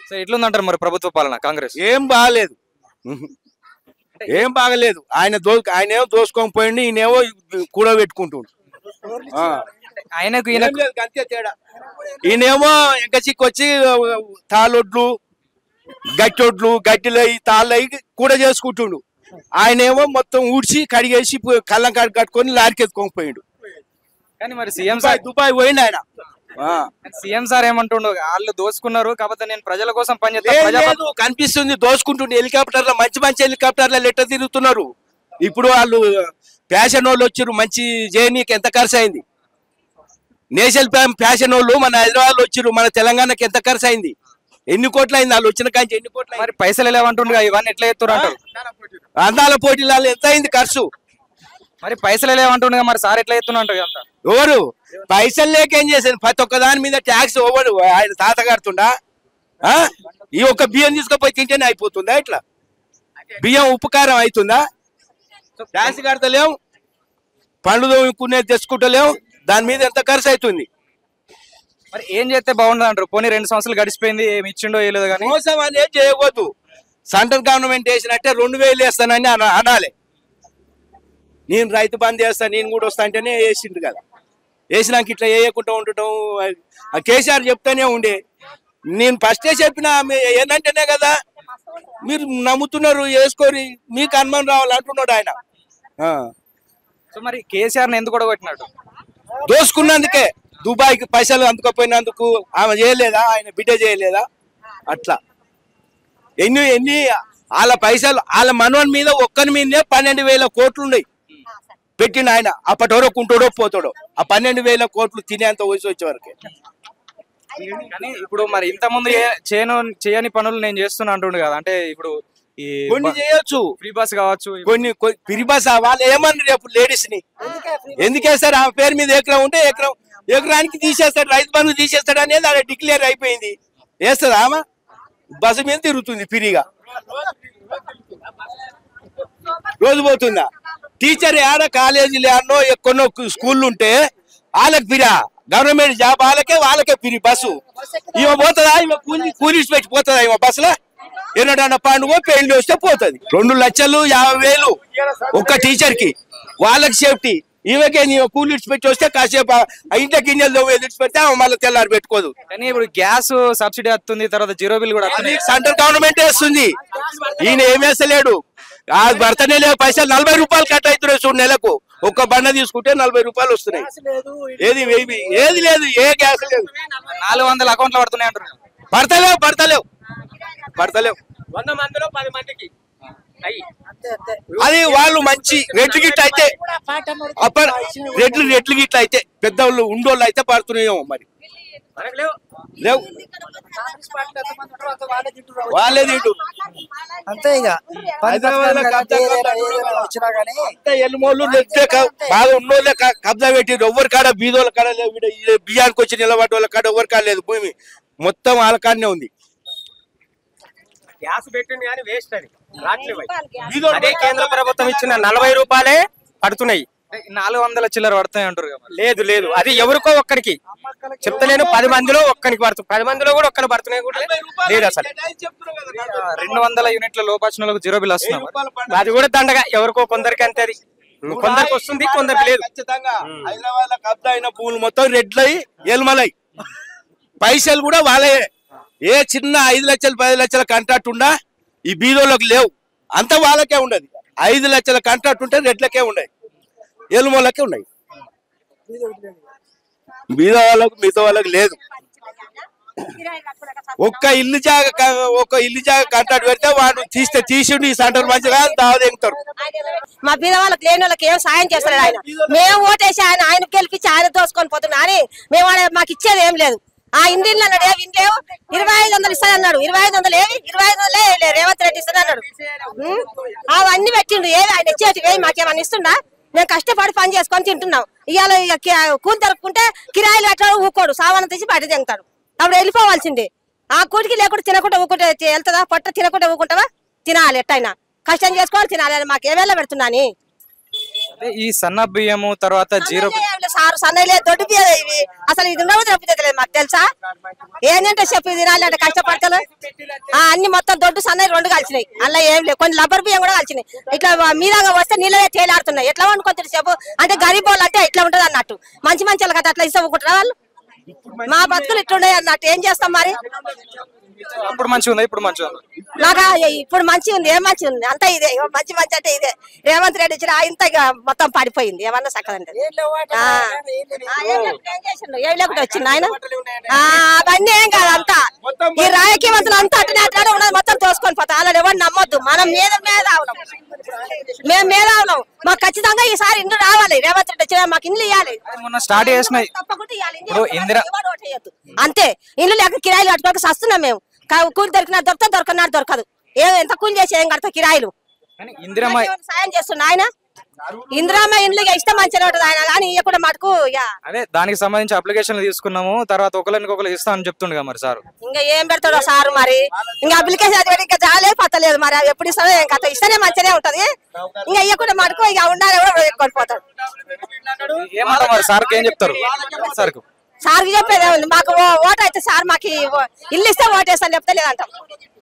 So ఎట్లుందంటారు మరి ప్రభుత్వ పాలన కాంగ్రెస్? ఏం బాగలేదు, ఏం బాగలేదు. ఆయన ఏమో దోసుకొని పోయిండు, ఈయనేమో కూడబెట్టుకుంటుండు. ఆయనకు అంతే తేడా. ఈయనేమో ఎంకచిక్కి వచ్చి తాళొడ్లు గట్టొడ్లు గట్టిలో తాళ్ళ కూడా చేసుకుంటుండు. ఆయనేమో మొత్తం ఊడ్చి కడిగేసి కళ్ళం కాడి కట్టుకొని లారీకి ఎత్తుకొని పోయిండు. కానీ మరి సీఎం సార్ దుబాయ్ పోయిండు ఆయన. సీఎం సార్ ఏమంటుండు, వాళ్ళు దోసుకున్నారు కాకపోతే నేను ప్రజల కోసం పనిచేస్తాను. కనిపిస్తుంది దోసుకుంటుండే. హెలికాప్టర్లో మంచి మంచి హెలికాప్టర్ల లెటర్ తిరుగుతున్నారు. ఇప్పుడు వాళ్ళు ఫ్యాషన్ వాళ్ళు వచ్చారు, మంచి జేఎన్ఈకి ఎంత ఖర్చు అయింది. నేషనల్ ఫ్యాషన్ వాళ్ళు మన హైదరాబాద్ లో వచ్చారు, మన తెలంగాణకి ఎంత ఖర్చు అయింది, ఎన్ని కోట్లు అయింది, వాళ్ళు వచ్చిన కాంచి ఎన్ని కోట్లు. మరి పైసలు లేవంటుండగా ఇవన్నీ ఎట్లా ఎత్తురు అంటారు? అందాల పోటీలలో ఎంత అయింది ఖర్చు? మరి పైసలు లేవంటుండగా మరి సార్ ఎట్లా ఎత్తున్నా అంట? ఎవరు పైసలు లేక ఏం చేశారు? ప్రతి ఒక్క దాని మీద ట్యాక్స్ ఓవర్ ఆయన తాత కడుతుండా? ఈ ఒక్క బియ్యం తీసుకుపోయి తింటేనే అయిపోతుందా? ఇట్లా బియ్యం ఉపకారం అవుతుందా? ట్యాక్స్ కడతలేం, పండ్లు తోముకునేది తెచ్చుకుంటలేం, దాని మీద ఎంత ఖర్చు అవుతుంది. మరి ఏం చేస్తే బాగుండదు అంటారు? పోనీ 2 సంవత్సరాలు గడిచిపోయింది, ఏమి ఇచ్చిండో వేయలేదు. కానీ మోసం అనేది చేయకూడదు. సెంట్రల్ గవర్నమెంట్ వేసినట్టే 2000 వేస్తానని అనాలి. నేను రైతు బంద్ చేస్తా, నేను కూడా వస్తా అంటేనే వేసిండు కదా. వేసినాక ఇట్లా వేయకుండా ఉండటం కేసీఆర్ చెప్తానే ఉండే. నేను ఫస్టే చెప్పిన ఏంటంటేనే కదా మీరు నమ్ముతున్నారు, వేసుకోరి, మీకు అనుమానం రావాలి అంటున్నాడు ఆయన. సో మరి కేసీఆర్ ఎందుకు కూడా కొట్టినాడు? దోసుకున్నందుకే. దుబాయ్కి పైసలు అందుకోపోయినందుకు ఆమె చేయలేదా, ఆయన బిడ్డ చేయలేదా? అట్లా ఎన్ని వాళ్ళ పైసలు వాళ్ళ మనవని మీద ఒక్కని మీదనే 12,000 కోట్లు ఉన్నాయి పెట్టిన ఆయన. అప్పటివరో కుంటాడో పోతాడో. ఆ 12,000 కోట్లు తినేంత వయసు వచ్చే వరకే. కానీ ఇప్పుడు మరి ఇంత ముందు చేయని పనులు నేను చేస్తున్నా అంటుండు కదా. అంటే ఇప్పుడు కొన్ని చేయొచ్చు, ఫ్రీ బస్ కావచ్చు, కొన్ని ఫ్రీ బస్. వాళ్ళు ఏమన్నారు రేపు లేడీస్ ని ఎందుకేస్తారు? ఆమె పేరు మీద ఎకరం ఉంటే ఎకరానికి తీసేస్తాడు, రైతు బంధు తీసేస్తాడు అనేది అక్కడ డిక్లేర్ అయిపోయింది. వేస్తుంది ఆమె బస్సు మీద తిరుగుతుంది ఫ్రీగా, రోజు పోతుందా? టీచర్ ఆడ కాలేజీలు ఆడనో ఎక్కడో స్కూళ్ళు ఉంటే వాళ్ళకి ఫిరా, గవర్నమెంట్ జాబ్ వాళ్ళకే ఫిరి బస్సు. ఈమె పోతుందా? ఈమె కూలీస్ పెట్టి పోతుందా ఈమె బస్సులో? ఎన్నడన్నా పండుగ పెళ్లి వస్తే పోతుంది. 2,50,000 ఒక్క టీచర్ కి. వాళ్ళకి సేఫ్టీ. ఈమెకే కూలి పెట్టి వస్తే కాసేపు ఇంట్లో గిన్నెలు ఎదుటి పెడితే మళ్ళీ తెల్లారి పెట్టుకోదు. కానీ ఇప్పుడు గ్యాస్ సబ్సిడీ వస్తుంది, తర్వాత జీరో బిల్ కూడా సెంట్రల్ గవర్నమెంట్ వేస్తుంది. ఈయన ఏమేస్తలేడు. ఆ భర్తనే లేవు పైసలు 40 రూపాయలు కట్ అవుతున్నాయి చూడు నెలకు. ఒక్క బండ తీసుకుంటే 40 రూపాయలు వస్తున్నాయి. ఏది లేదు, ఏ గ్యాస్ లేదు. 400 అకౌంట్లో పడుతున్నాయి అంటారు. పడతలేవు 100 మందిలో 10 మందికి. అది వాళ్ళు మంచి రెడ్లు గిట్ల అయితే రెడ్లు గిట్ల అయితే పెద్దవాళ్ళు ఉండోళ్ళు అయితే పడుతున్నాయేమో. మరి లేవు, వాళ్ళే తింటు అంతే. ఇక ఎల్మోళ్ళు బాగా ఉన్నోళ్ళే కబ్జా పెట్టిరు. ఎవరి కాడ బీదోళ్ళ కాడ లేవు. బియ్యానికి వచ్చి నిలబడ్డ వాళ్ళ కాడ ఎవరి కాడ లేదు. భూమి మొత్తం వాళ్ళ కాడనే ఉంది. గ్యాస్ పెట్టింది కానీ వేస్ట్ అది. అదే కేంద్ర ప్రభుత్వం ఇచ్చిన 40 రూపాయలే పడుతున్నాయి. 400 చిల్లర పడుతున్నాయి అంటారు. లేదు, అది ఎవరికో ఒక్కరికి చెప్తలేను. 10 మందిలో ఒక్కరికి పడుతుంది. 10 మందిలో కూడా ఒక్కరు పడుతున్నాయి కూడా లేదు. అసలు 200 యూనిట్ల లోపచ్చినలకు జీరో బిల్ వస్తున్నాం. అది కూడా దండగా ఎవరికో కొందరికి అంతే. అది కొందరికి వస్తుంది, కొందరికి లేదు. హైదరాబాద్ లో కబ్జా అయిన భూములు మొత్తం రెడ్లై ఎల్మలై. పైసలు కూడా వాళ్ళే. ఏ చిన్న 5 లక్షలు 10 లక్షల కాంట్రాక్ట్ ఉన్నా ఈ బీదోళ్ళకి లేవు. అంతా వాళ్ళకే ఉండదు. 5 లక్షల కాంట్రాక్ట్ ఉంటే రెడ్లకే ఉన్నాయి, ఎలుమోళ్ళకే ఉన్నాయి. బీద వాళ్ళకు మిగతా వాళ్ళకి లేదు. ఒక్క ఇల్లు జాగా కాంట్రాక్ట్ పెడితే వాడు తీసిండు ఈ సెంటర్ మంచిగా దావదెంగుతారు. మా బీద వాళ్ళకి లేని వాళ్ళకి ఏం సాయం చేస్తాడు ఆయన. మేము ఓటేసి ఆయన గెలిపించి ఆయన దోసుకొని పోతున్నా అని మేము మాకు ఇచ్చేది ఏం లేదు. ఆ ఇండియన్లు అన్నాడు, ఏమి ఇండ్లేవు 2500 ఇస్తానన్నాడు. 2500 ఏవి 2500 రేవంత్ రెడ్డి ఇస్తానన్నాడు. అవన్నీ పెట్టిండు. ఏవి ఆయన ఇచ్చేటివి మాకేమన్నా ఇస్తుండా? మేము కష్టపడి పని చేసుకొని తింటున్నాం. ఇవాళ కూలి దొరుకుంటే కిరాయిలు పెట్టాడు, ఊకోడు, సామాను తీసి బయట తెంగుతాడు. అప్పుడు వెళ్ళిపోవాల్సిందే. ఆ కూటికి లేకుండా తినకుండా ఊకుంటే వెళ్తుందా? పొట్ట తినకుండా ఊకుంటావా? తినాలి, ఎట్టయినా కష్టం చేసుకోవాలి, తినాలి. మాకు ఏవేళ పెడుతున్నాని ఈ సన్న బియ్యము తర్వాత జీరో సారు సన్నయ్యలే దొడ్డు బియ్యం ఇవి అసలు ఇది ఉండవు తప్పితలేదు మాకు తెలుసా ఏంటంటే చెప్పి తినాలి అంటే కష్టపడతలు అన్ని మొత్తం దొడ్డు సన్నయ్య 2 కలిసినాయి అలా ఏం లేదు కొన్ని లబ్బర్ బియ్యం కూడా కలిసినాయి ఇట్లా మీదగా వస్తే నీళ్ళే తేలాడుతున్నాయి ఎట్లా వండుకొని చెప్పు అంటే గరీబ్ వాళ్ళు అంటే ఇట్లా ఉంటది అన్నట్టు మంచి వాళ్ళు కదా అట్లా ఇష్టపడుకుంటారా వాళ్ళు మా బతుకులు ఇట్లుండే అన్నట్టు ఏం చేస్తాం మరి అప్పుడు మంచిగా ఉంది ఇప్పుడు మంచిగా ఉంది మాగా ఇప్పుడు మంచి ఉంది ఏం మంచి ఉంది అంతా ఇదే మంచి అంటే ఇదే రేవంత్ రెడ్డి ఇచ్చిన ఇంత ఇక మొత్తం పడిపోయింది ఏమన్నా సక్కదంటే ఏం లేకుండా వచ్చింది ఆయన అవన్నీ ఏం కాదు అంతా ఈ రాజకీయవంతులు అంతా అట్లా ఉన్నది మొత్తం తోసుకొని పోతాం అలా ఎవరు నమ్మొద్దు మనం మీద అవునాం మేము మీద అవునాం మాకు ఖచ్చితంగా ఈసారి ఇండ్లు రావాలి రేవంత్ రెడ్డి వచ్చిన మాకు ఇండ్లు ఇవ్వాలి మొన్న స్టార్ట్ చేసినాయి తప్పకుండా ఇవ్వాలి అంతే ఇండ్లు లేక కిరాయిలు కట్టుకోక వస్తున్నాం మేము కూలి దొరకనాడు దొరకదు ఎంత కూలి చేసి ఏం కడతా కిరాయిలు సాయం చేస్తున్నా ఆయన ఇందిరామ్మ ఇండ్లు ఇష్టం మంచిగా ఉంటుంది ఆయన కానీ ఇవ్వకుండా మటుకు అదే దానికి సంబంధించి అప్లికేషన్ తీసుకున్నాము తర్వాత ఒకరు ఇస్తా అని చెప్తుండగా మరి సార్ ఇంకా ఏం పెడతాడో సారు మరి ఇంకా అప్లికేషన్ ఇంకా జాలే పత్తలేదు మరి ఎప్పుడు ఇస్తాడో ఏం కథ ఇస్తేనే మంచిగానే ఉంటది ఇంకా ఇవ్వకుండా మటుకు ఇక ఉండాలి కూడా కొనిపోతాడు ఏమంటారు మరి సార్కి ఏం చెప్తారు సార్కి చెప్పేదే ఉంది మాకు ఓటు అయితే సార్ మాకు ఇల్లు ఇస్తే ఓటేస్తాను చెప్తే లేదంటాం